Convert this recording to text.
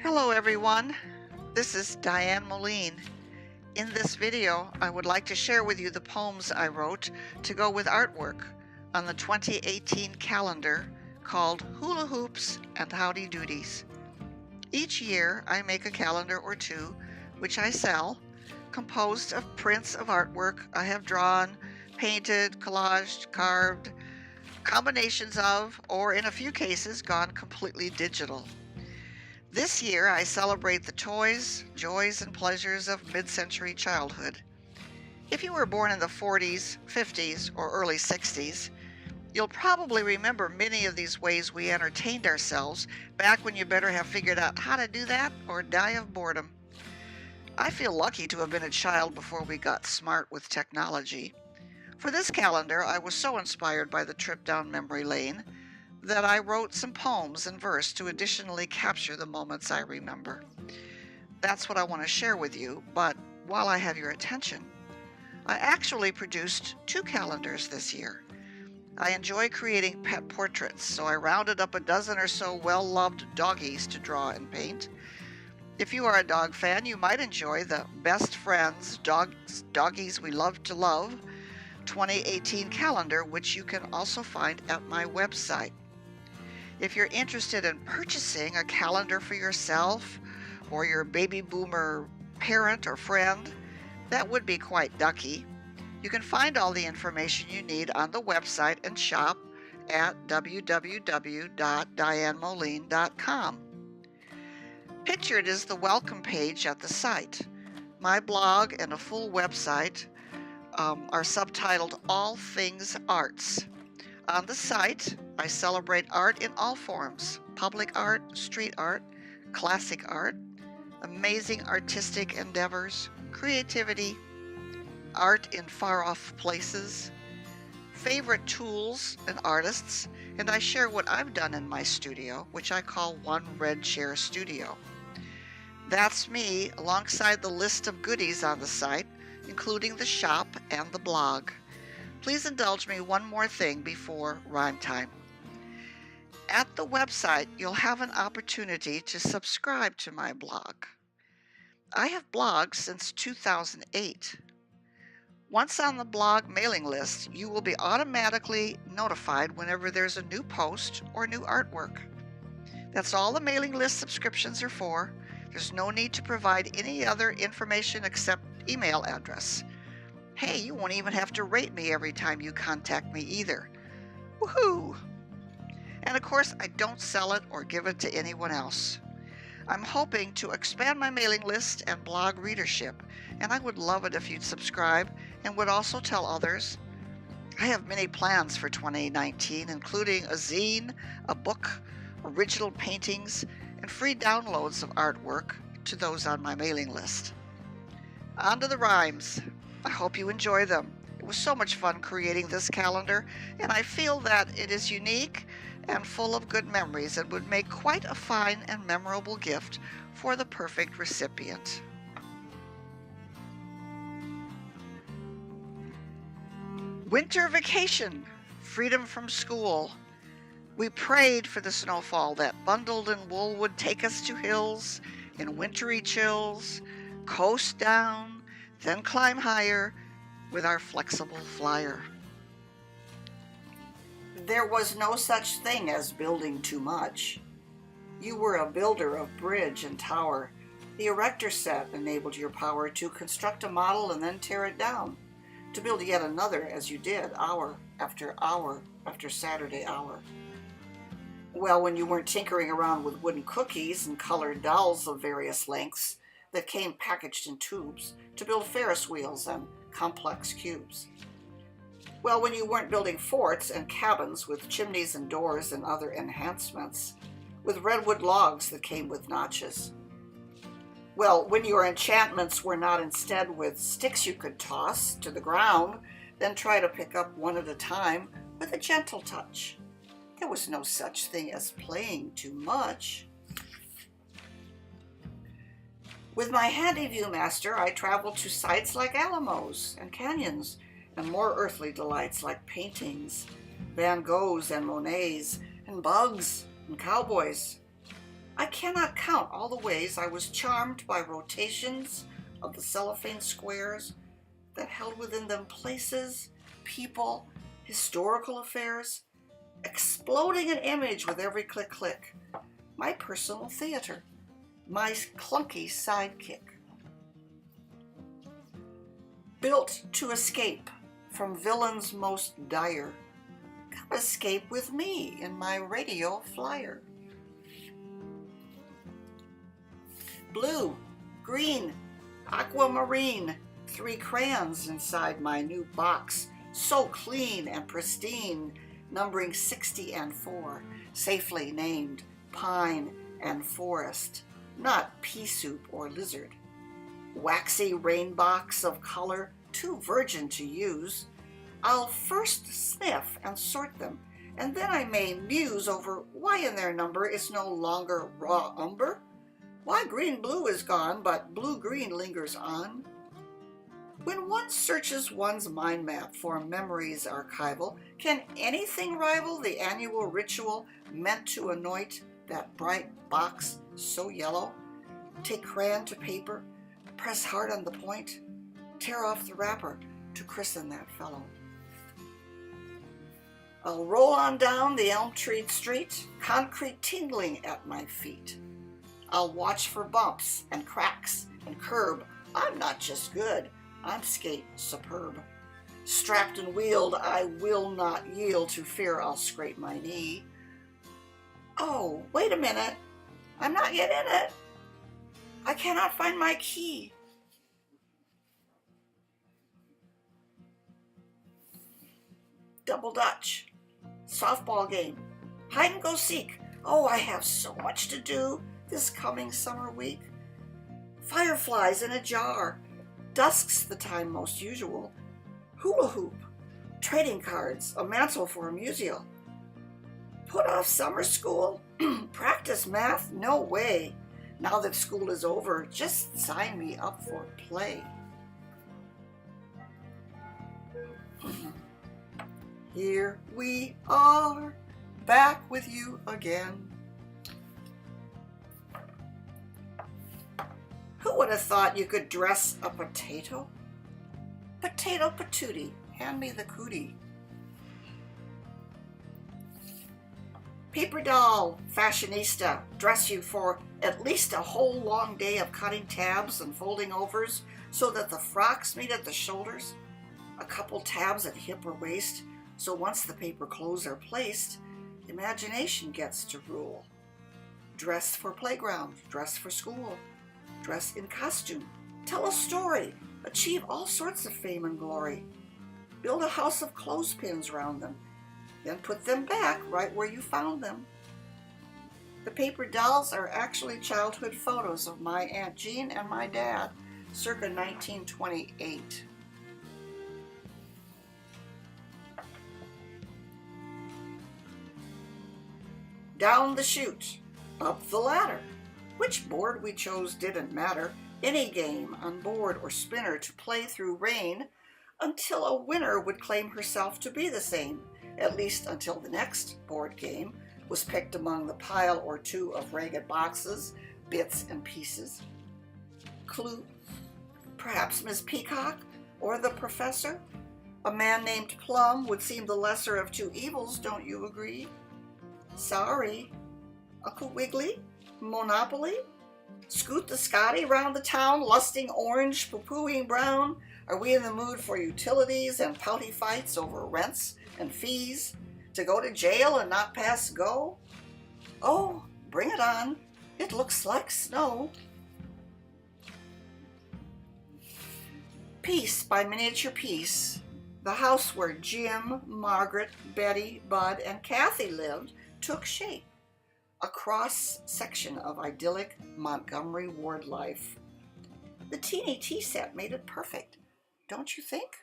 Hello everyone, this is Diane Moline. In this video, I would like to share with you the poems I wrote to go with artwork on the 2018 calendar called Hula Hoops and Howdy Doodies. Each year, I make a calendar or two, which I sell, composed of prints of artwork I have drawn, painted, collaged, carved, combinations of, or in a few cases, gone completely digital. This year, I celebrate the toys, joys, and pleasures of mid-century childhood. If you were born in the 40s, 50s, or early 60s, you'll probably remember many of these ways we entertained ourselves back when you better have figured out how to do that or die of boredom. I feel lucky to have been a child before we got smart with technology. For this calendar, I was so inspired by the trip down memory lane that I wrote some poems in verse to additionally capture the moments I remember. That's what I want to share with you, but while I have your attention, I actually produced 2 calendars this year. I enjoy creating pet portraits, so I rounded up a dozen or so well-loved doggies to draw and paint. If you are a dog fan, you might enjoy the Best Friends Doggies We Love to Love 2018 calendar, which you can also find at my website. If you're interested in purchasing a calendar for yourself or your baby boomer parent or friend, that would be quite ducky. You can find all the information you need on the website and shop at www.dianemoline.com. Pictured is the welcome page at the site. My blog and a full website are subtitled All Things Arts. On the site, I celebrate art in all forms: public art, street art, classic art, amazing artistic endeavors, creativity, art in far-off places, favorite tools and artists, and I share what I've done in my studio, which I call One Red Chair Studio. That's me alongside the list of goodies on the site, including the shop and the blog. Please indulge me one more thing before rhyme time. At the website, you'll have an opportunity to subscribe to my blog. I have blogged since 2008. Once on the blog mailing list, you will be automatically notified whenever there's a new post or new artwork. That's all the mailing list subscriptions are for. There's no need to provide any other information except email address. Hey, you won't even have to rate me every time you contact me either. Woohoo! And of course, I don't sell it or give it to anyone else. I'm hoping to expand my mailing list and blog readership, and I would love it if you'd subscribe and would also tell others. I have many plans for 2019, including a zine, a book, original paintings, and free downloads of artwork to those on my mailing list. On to the rhymes. I hope you enjoy them. It was so much fun creating this calendar, and I feel that it is unique and full of good memories and would make quite a fine and memorable gift for the perfect recipient. Winter vacation, freedom from school. We prayed for the snowfall that bundled in wool would take us to hills in wintry chills, coast down, then climb higher with our flexible flyer. There was no such thing as building too much. You were a builder of bridge and tower. The erector set enabled your power to construct a model and then tear it down, to build yet another as you did hour after Saturday hour. Well, when you weren't tinkering around with wooden cookies and colored dolls of various lengths that came packaged in tubes to build Ferris wheels and complex cubes. Well, when you weren't building forts and cabins with chimneys and doors and other enhancements, with redwood logs that came with notches. Well, when your enchantments were not instead with sticks you could toss to the ground, then try to pick up one at a time with a gentle touch. There was no such thing as playing too much. With my handy Viewmaster, I traveled to sites like Alamos and canyons, and more earthly delights like paintings, Van Goghs and Monets, and bugs and cowboys. I cannot count all the ways I was charmed by rotations of the cellophane squares that held within them places, people, historical affairs, exploding an image with every click-click. My personal theater, my clunky sidekick. Built to escape from villains most dire. Come escape with me in my radio flyer. Blue, green, aquamarine, 3 crayons inside my new box, so clean and pristine, numbering 60 and 4, safely named Pine and Forest, not pea soup or lizard. Waxy rainbox of color, too virgin to use. I'll first sniff and sort them, and then I may muse over why in their number is no longer raw umber, why green-blue is gone, but blue-green lingers on. When one searches one's mind map for memories archival, can anything rival the annual ritual meant to anoint that bright box so yellow? Take crayon to paper, press hard on the point, tear off the wrapper to christen that fellow. I'll roll on down the elm-treed street, concrete tingling at my feet. I'll watch for bumps and cracks and curb. I'm not just good, I'm skate superb. Strapped and wheeled, I will not yield to fear I'll scrape my knee. Oh, wait a minute, I'm not yet in it. I cannot find my key. Double Dutch, softball game, hide and go seek. Oh, I have so much to do this coming summer week. Fireflies in a jar, dusk's the time most usual. Hula hoop, trading cards, a mantle for a musial. Put off summer school, practice math, no way. Now that school is over, just sign me up for play. Here we are, back with you again. Who would have thought you could dress a potato? Potato patootie, hand me the cootie. Paper doll, fashionista, dress you for at least a whole long day of cutting tabs and folding overs so that the frocks meet at the shoulders, a couple tabs at hip or waist, so once the paper clothes are placed, imagination gets to rule. Dress for playground, dress for school, dress in costume, tell a story, achieve all sorts of fame and glory. Build a house of clothespins round them, then put them back right where you found them. The paper dolls are actually childhood photos of my Aunt Jean and my dad, circa 1928. Down the chute, up the ladder. Which board we chose didn't matter. Any game on board or spinner to play through rain until a winner would claim herself to be the same, at least until the next board game was picked among the pile or two of ragged boxes, bits and pieces. Clue? Perhaps Miss Peacock or the professor? A man named Plum would seem the lesser of two evils, don't you agree? Sorry. Uncle Wiggily? Monopoly? Scoot the Scotty round the town, lusting orange, poo-pooing brown? Are we in the mood for utilities and pouty fights over rents and fees? To go to jail and not pass go? Oh, bring it on. It looks like snow. Piece by miniature piece, the house where Jim, Margaret, Betty, Bud, and Kathy lived took shape. A cross-section of idyllic Montgomery Ward life. The teeny tea set made it perfect, don't you think?